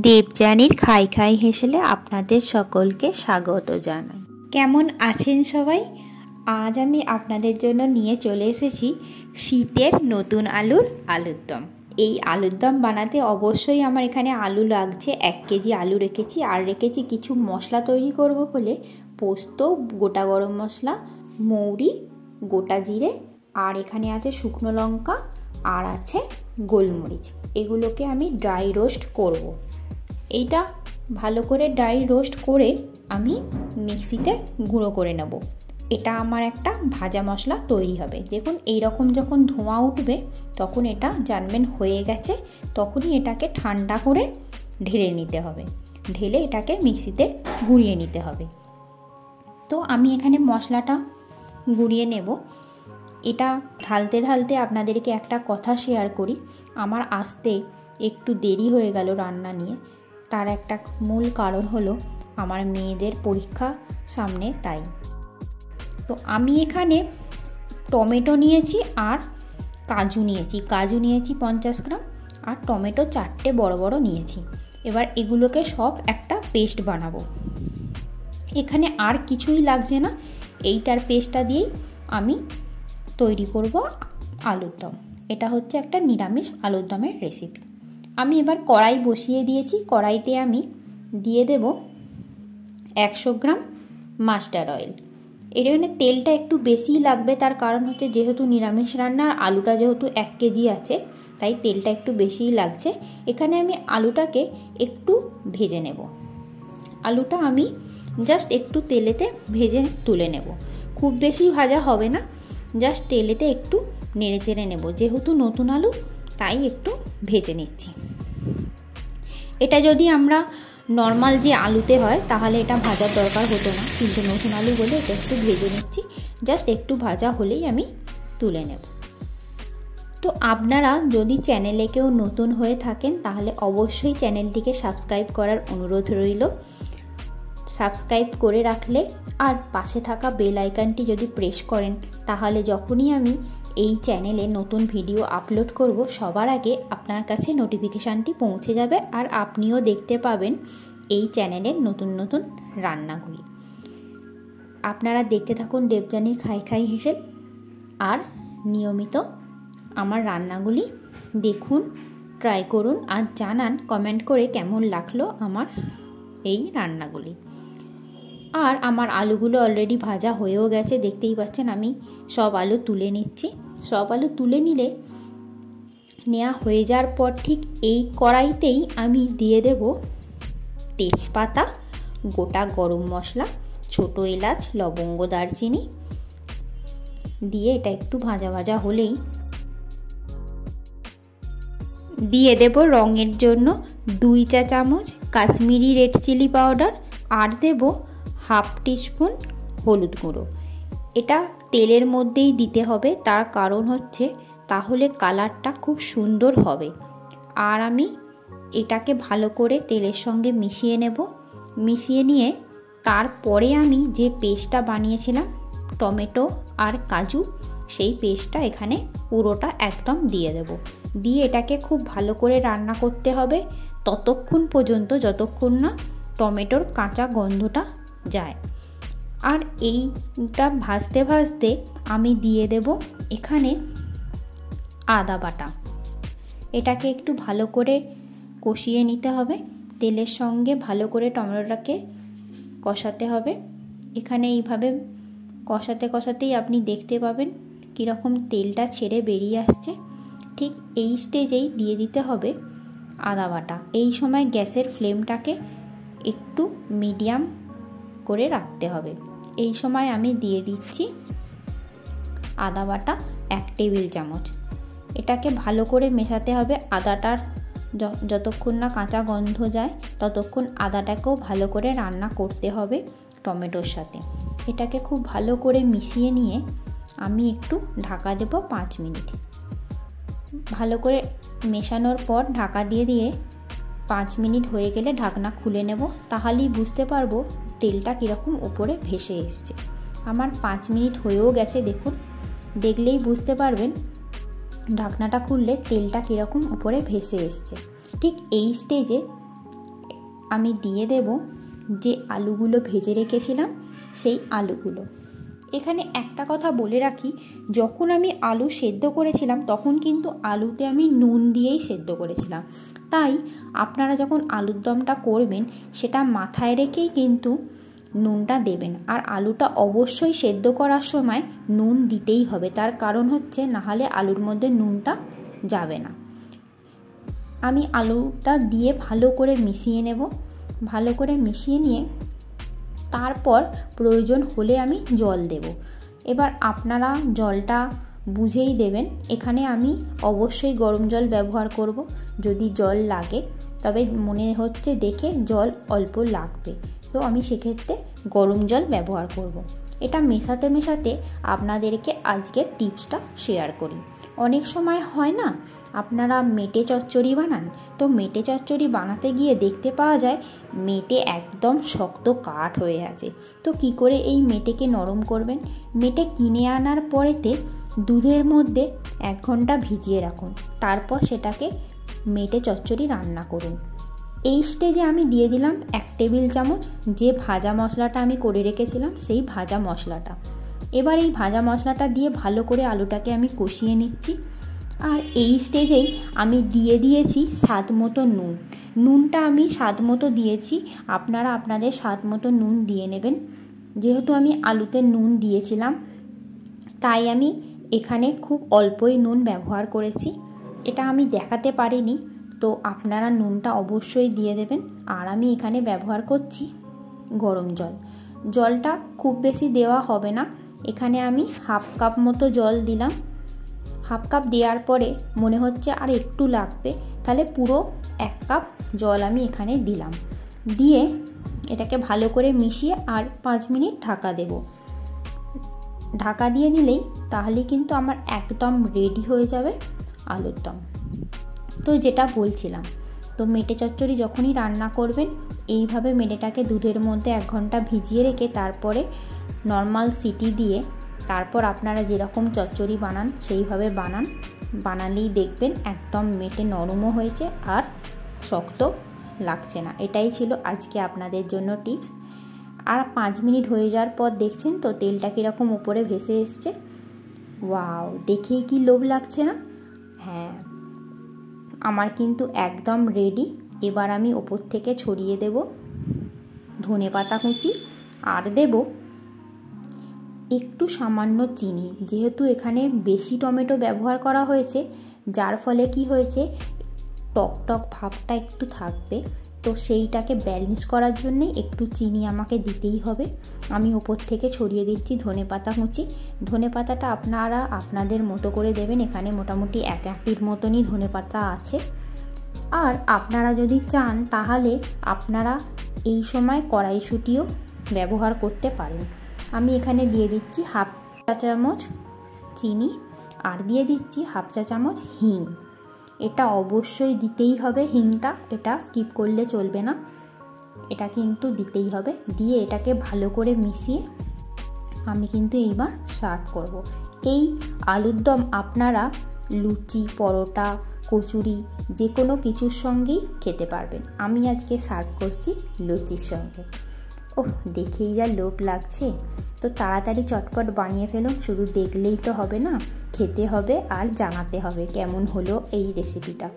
দেবযানীর খাই খাই হেসেলে আপনাদের সকলকে স্বাগত জানাই। কেমন আছেন সবাই? আজ আমি আপনাদের জন্য নিয়ে চলে এসেছি শীতের নতুন আলুর দম। এই আলুর দম বানাতে অবশ্যই আমার এখানে আলু লাগছে, 1 কেজি আলু রেখেছি। আর রেখেছি কিছু মশলা তৈরি করব বলে পোস্ত, গোটা গরম মশলা, মৌরি, গোটা জিরে, আর এখানে আছে শুকনো লঙ্কা, আর আছে গোলমরিচ। এগুলোকে আমি ড্রাই রোস্ট করব। এইটা ভালো করে ড্রাই রোস্ট করে আমি মিক্সিতে গুঁড়ো করে নেব। এটা আমার একটা ভাজা মশলা তৈরি হবে। দেখুন এইরকম যখন ধোঁয়া উঠবে তখন এটা জানবেন হয়ে গেছে। তখনই এটাকে ঠান্ডা করে ঢেলে নিতে হবে, ঢেলে এটাকে মিক্সিতে গুঁড়িয়ে নিতে হবে। তো আমি এখানে মশলাটা গুঁড়িয়ে নেব। এটা ঢালতে ঢালতে আপনাদেরকে একটা কথা শেয়ার করি। আমার আসতে একটু দেরি হয়ে গেল রান্না নিয়ে। তার একটা মূল কারণ হলো আমার মেয়েদের পরীক্ষা সামনে, তাই। তো আমি এখানে টমেটো নিয়েছি আর কাজু নিয়েছি 50 গ্রাম, আর টমেটো 4টে বড় বড় নিয়েছি। এবার এগুলোকে সব একটা পেস্ট বানাবো। এখানে আর কিছুই লাগছে না, এইটার পেস্টটা দিয়েই আমি তৈরি করব আলুর দম। এটা হচ্ছে একটা নিরামিষ আলুর দমের রেসিপি। আমি এবার কড়াই বসিয়ে দিয়েছি। কড়াইতে আমি দিয়ে দেব 100 গ্রাম মাস্টার্ড অয়েল। এখানে তেলটা একটু বেশিই লাগবে, তার কারণ হচ্ছে যেহেতু নিরামিষ রান্না আর আলুটা যেহেতু 1 কেজি আছে, তাই তেলটা একটু বেশিই লাগছে। এখানে আমি আলুটাকে একটু ভেজে নেব। আলুটা আমি জাস্ট একটু তেলেতে ভেজে তুলে নেব। খুব বেশি ভাজা হবে না, জাস্ট তেলেতে একটু নেড়ে চেড়ে নেব। যেহেতু নতুন আলু তাই একটু ভেজে নিচ্ছি। এটা যদি আমরা নর্মাল যে আলুতে হয় তাহলে এটা ভাজার দরকার হতো না, কিন্তু নতুন আলু বলে এটা একটু ভেজে নিচ্ছি। জাস্ট একটু ভাজা হলেই আমি তুলে নেব। তো আপনারা যদি চ্যানেলে কেউ নতুন হয়ে থাকেন তাহলে অবশ্যই চ্যানেলটিকে সাবস্ক্রাইব করার অনুরোধ রইল। সাবস্ক্রাইব করে রাখলে আর পাশে থাকা বেল আইকনটি যদি প্রেস করেন তাহলে যখনই আমি এই চ্যানেলে নতুন ভিডিও আপলোড করব সবার আগে আপনার কাছে নোটিফিকেশানটি পৌঁছে যাবে, আর আপনিও দেখতে পাবেন এই চ্যানেলের নতুন নতুন রান্নাগুলি। আপনারা দেখতে থাকুন দেবযানীর খাই খাই হেসেল, আর নিয়মিত আমার রান্নাগুলি দেখুন, ট্রাই করুন, আর জানান কমেন্ট করে কেমন লাগলো আমার এই রান্নাগুলি। আর আমার আলুগুলো অলরেডি ভাজা হয়েও গেছে, দেখতেই পাচ্ছেন। আমি সব আলু তুলে নিচ্ছি। সব আলু তুলে নেওয়া হয়ে যাওয়ার পর ঠিক এই কড়াইতেই আমি দিয়ে দেব তেজপাতা, গোটা গরম মশলা, ছোট এলাচ, লবঙ্গ, দারচিনি দিয়ে এটা একটু ভাজা ভাজা হলেই দিয়ে দেব রঙের জন্য 2 চা চামচ কাশ্মীরি রেড চিলি পাউডার, আর দেব 1/2 টিস্পুন হলুদ গুঁড়ো। এটা তেলের মধ্যেই দিতে হবে, তার কারণ হচ্ছে তাহলে কালারটা খুব সুন্দর হবে। আর আমি এটাকে ভালো করে তেলের সঙ্গে মিশিয়ে নেব। মিশিয়ে নিয়ে তারপরে আমি যে পেস্টটা বানিয়েছিলাম টমেটো আর কাজু, সেই পেস্টটা এখানে পুরোটা একদম দিয়ে দেব। দিয়ে এটাকে খুব ভালো করে রান্না করতে হবে ততক্ষণ পর্যন্ত যতক্ষণ না টমেটোর কাঁচা গন্ধটা যায়। আর এইটা ভাজতে ভাজতে আমি দিয়ে দেব এখানে আদা বাটা। এটাকে একটু ভালো করে কষিয়ে নিতে হবে তেলের সঙ্গে, ভালো করে টমেটোটাকে কষাতে হবে। এখানে এইভাবে কষাতে কষাতেই আপনি দেখতে পাবেন কীরকম তেলটা ছেড়ে বেরিয়ে আসছে। ঠিক এই স্টেজেই দিয়ে দিতে হবে আদা বাটা। এই সময় গ্যাসের ফ্লেমটাকে একটু মিডিয়াম করে রাখতে হবে। এই সময় আমি দিয়ে দিচ্ছি আদা বাটা 1 টেবিল চামচ। এটাকে ভালো করে মেশাতে হবে। আদাটার যতক্ষণ না কাঁচা গন্ধ যায় ততক্ষণ আদাটাকেও ভালো করে রান্না করতে হবে টমেটোর সাথে। এটাকে খুব ভালো করে মিশিয়ে নিয়ে আমি একটু ঢাকা দেব 5 মিনিট। ভালো করে মেশানোর পর ঢাকা দিয়ে 5 মিনিট হয়ে গেলে ঢাকনা খুলে নেব। তাহলেই বুঝতে পারবো তেলটা কীরকম উপরে ভেসে এসছে। আমার 5 মিনিট হয়েও গেছে, দেখুন, দেখলেই বুঝতে পারবেন ঢাকনাটা খুললে তেলটা কীরকম উপরে ভেসে এসছে। ঠিক এই স্টেজে আমি দিয়ে দেব যে আলুগুলো ভেজে রেখেছিলাম সেই আলুগুলো। এখানে একটা কথা বলে রাখি, যখন আমি আলু সেদ্ধ করেছিলাম তখন কিন্তু আলুতে আমি নুন দিয়েই সেদ্ধ করেছিলাম, তাই আপনারা যখন আলুর দমটা করবেন সেটা মাথায় রেখেই কিন্তু নুনটা দেবেন। আর আলুটা অবশ্যই সেদ্ধ করার সময় নুন দিতেই হবে, তার কারণ হচ্ছে নাহলে আলুর মধ্যে নুনটা যাবে না। আমি আলুটা দিয়ে ভালো করে মিশিয়ে নেব। ভালো করে মিশিয়ে নিয়ে তারপর প্রয়োজন হলে আমি জল দেব। এবার আপনারা জলটা বুঝেই দেবেন। এখানে আমি অবশ্যই গরম জল ব্যবহার করব। যদি জল লাগে, তবে মনে হচ্ছে দেখে জল অল্প লাগবে, তো আমি সেক্ষেত্রে গরম জল ব্যবহার করব। এটা মেশাতে মেশাতে আপনাদেরকে আজকের টিপসটা শেয়ার করি। অনেক সময় হয় না, আপনারা মেটে চচ্চড়ি বানান, তো মেটে চচ্চড়ি বানাতে গিয়ে দেখতে পাওয়া যায় মেটে একদম শক্ত কাঠ হয়ে আছে। তো কি করে এই মেটেকে নরম করবেন? মেটে কিনে আনার পরেতে দুধের মধ্যে 1 ঘন্টা ভিজিয়ে রাখুন, তারপর সেটাকে মেটে চচ্চড়ি রান্না করুন। এই স্টেজে আমি দিয়ে দিলাম 1 টেবিল চামচ যে ভাজা মশলাটা আমি করে রেখেছিলাম, সেই ভাজা মশলাটা। এবার এই ভাজা মশলাটা দিয়ে ভালো করে আলুটাকে আমি কষিয়ে নিচ্ছি। আর এই স্টেজেই আমি দিয়ে দিয়েছি স্বাদ মতো নুন। নুনটা আমি স্বাদ মতো দিয়েছি, আপনারা আপনাদের স্বাদ মতো নুন দিয়ে নেবেন। যেহেতু আমি আলুতে নুন দিয়েছিলাম, তাই আমি এখানে খুব অল্পই নুন ব্যবহার করেছি। এটা আমি দেখাতে পারিনি, তো আপনারা নুনটা অবশ্যই দিয়ে দেবেন। আর আমি এখানে ব্যবহার করছি গরম জল। জলটা খুব বেশি দেওয়া হবে না, এখানে আমি 1/2 কাপ মতো জল দিলাম। 1/2 কাপ দেওয়ার পরে মনে হচ্ছে আর একটু লাগবে, তাহলে পুরো 1 কাপ জল আমি এখানে দিলাম। দিয়ে এটাকে ভালো করে মিশিয়ে আর 5 মিনিট ঢাকা দেব। ঢাকা দিয়ে দিলেই তাহলে কিন্তু আমার একদম রেডি হয়ে যাবে আলুর দম। তো যেটা বলছিলাম, তো মেটে চচ্চড়ি যখনই রান্না করবেন এইভাবে মেটেটাকে দুধের মধ্যে 1 ঘন্টা ভিজিয়ে রেখে তারপরে নর্মাল সিটি দিয়ে, তারপর আপনারা যেরকম চচ্চড়ি বানান সেইভাবে বানালেই দেখবেন একদম মেটে নরমও হয়েছে আর শক্ত লাগছে না। এটাই ছিল আজকে আপনাদের জন্য টিপস। আর 5 মিনিট হয়ে যাওয়ার পর দেখছেন তো তেলটা কীরকম উপরে ভেসে এসছে। ওয়াও, দেখেই কি লোভ লাগছে না? হ্যাঁ, আমার কিন্তু একদম রেডি। এবার আমি ওপর থেকে ছড়িয়ে দেব ধনেপাতা কুচি আর দেব একটু সামান্য চিনি। যেহেতু এখানে বেশি টমেটো ব্যবহার করা হয়েছে, যার ফলে কি হয়েছে টক টক ভাবটা একটু থাকবে, তো সেইটাকে ব্যালেন্স করার জন্যে একটু চিনি আমাকে দিতেই হবে। আমি ওপর থেকে ছড়িয়ে দিচ্ছি ধনেপাতা কুচি। ধনেপাতাটা আপনারা আপনাদের মতো করে দেবেন, এখানে মোটামুটি 1 আঁটির মতনই ধনেপাতা আছে। আর আপনারা যদি চান তাহলে আপনারা এই সময় কড়াইশুঁটিও ব্যবহার করতে পারেন। আমি এখানে দিয়ে দিচ্ছি 1/2 চা চামচ চিনি আর দিয়ে দিচ্ছি 1/2 চা চামচ হিং। এটা অবশ্যই দিতেই হবে হিংটা, এটা স্কিপ করলে চলবে না, এটা কিন্তু দিতেই হবে। দিয়ে এটাকে ভালো করে মিশিয়ে আমি কিন্তু এইবার সার্ভ করব। এই আলুর দম আপনারা লুচি, পরোটা, কচুরি যে কোনো কিছুর সঙ্গেই খেতে পারবেন। আমি আজকে সার্ভ করছি লুচির সঙ্গে। ওহ, দেখেই যা লোভ লাগছে। তো তাড়াতাড়ি চটপট বানিয়ে ফেলুন, শুধু দেখলেই তো হবে না, খেতে হবে আর জানাতে হবে কেমন হলো এই রেসিপিটা।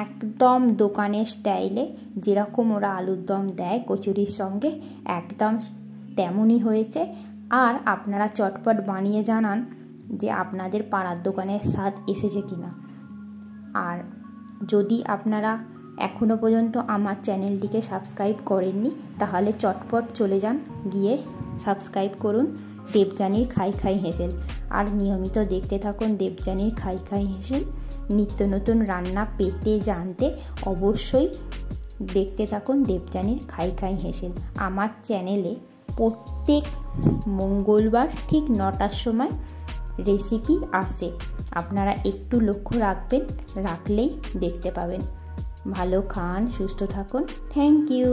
একদম দোকানের স্টাইলে যেরকম ওরা আলুর দম দেয় কচুরির সঙ্গে, একদম তেমনই হয়েছে। আর আপনারা চটপট বানিয়ে জানান যে আপনাদের পাড়ার দোকানের স্বাদ এসেছে কিনা। আর যদি আপনারা এখনও পর্যন্ত আমার চ্যানেলটিকে সাবস্ক্রাইব করেননি, তাহলে চটপট চলে যান, গিয়ে সাবস্ক্রাইব করুন দেবযানীর খাই খাই হেসেল। আর নিয়মিত দেখতে থাকুন দেবযানীর খাই খাই হেসেল। নিত্য নতুন রান্না পেতে জানতে অবশ্যই দেখতে থাকুন দেবযানীর খাই খাই হেসেল। আমার চ্যানেলে প্রত্যেক মঙ্গলবার ঠিক 9টার সময় রেসিপি আসে, আপনারা একটু লক্ষ্য রাখবেন, রাখলেই দেখতে পাবেন। ভালো খান, সুস্থ থাকুন। Thank you.